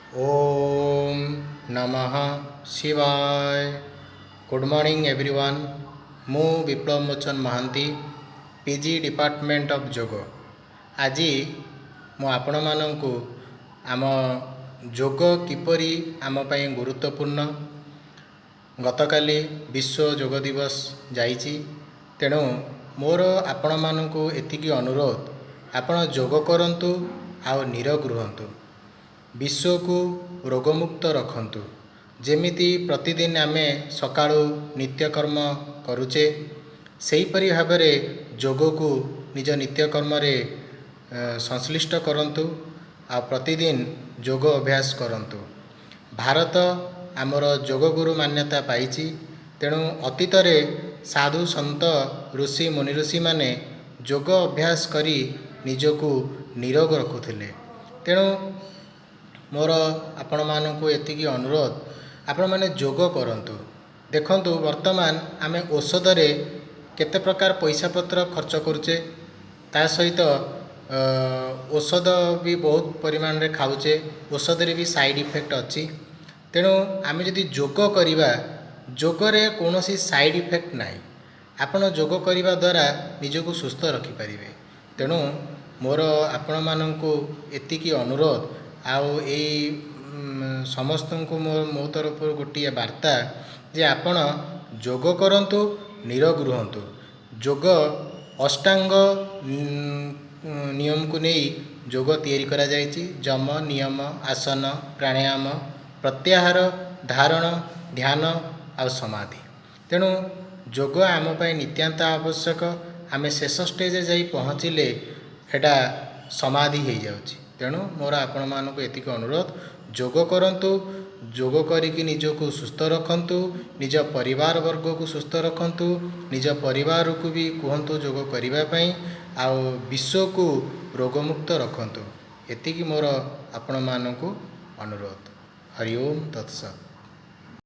ओम नमः शिवाय। Good morning everyone. मु विप्लव मोचन महांती, पीजी डिपार्टमेंट ऑफ जोग। आज मु आपण मानंकु आम जोग किपरि आम पई गुरुत्वपूर्ण, गतकाली विश्व जोग दिवस जाइछि। तेणु मोर आपण मानंकु एतिकी अनुरोध, आपण जोग करंतु आउ निरोग रुहंतु, विश्व को रोगमुक्त रखंतु। जेमिति प्रतिदिन आमे सकाळु नित्यकर्म करुचे, सेहीपरि भाबरे जोग को निज नित्यकर्म रे संश्लिष्ट करंतु आ प्रतिदिन जोग अभ्यास करंतु। भारत आमर जोग गुरु मान्यता पाइछि। तेणु अतीत रे साधु संत ऋषि मुनि ऋषि माने जोग अभ्यास करी निजको निरोग रखुथिले। तेणु मोर आपण मानकु एतिकी अनुरोध, आपण माने जोग करंतु। देखंतु वर्तमान आमे औषध रे केते प्रकार पैसा पत्र खर्च करुचे, ता सहित औषध भी बहुत परिमाण रे खाउचे, औषध रे भी साइड इफेक्ट अछि। तेणु आमे जदि जोग करिबा, जोग रे कोनोसी साइड इफेक्ट नाही। आपण जोग करिबा द्वारा निजको सुस्थ रखि परिबे। तेणु मोर आपण मानकु एतिकी अनुरोध, आउ ए समस्त को मो तरफ गोटे वार्ता जे आपण जोग करंतु, निरोग रुहंतु। जोग अष्टांग नियम को नहीं जोग तैयारी करा जायछि। जम, नियम, आसन, प्राणायाम, प्रत्याहार, धारण, ध्यान और समाधि। तेणु जोग आम पई नित्यांत आवश्यक। आमे शेष स्टेज जाई पहुँचिले हेटा समाधि हो जाउछि। तेणु मोर आपण मानक एतिक अनुरोध, जोग करंतु, जोग करिकि निजको सुस्थ रखंतु, निज परिवार वर्ग को सुस्थ रखंतु, निज परिवार को भी कहंतु जोग करिबा पई, आ विश्व को रोगमुक्त रखंतु। एतिकी मोर आपण मानक अनुरोध। हरि ओम तत्सत।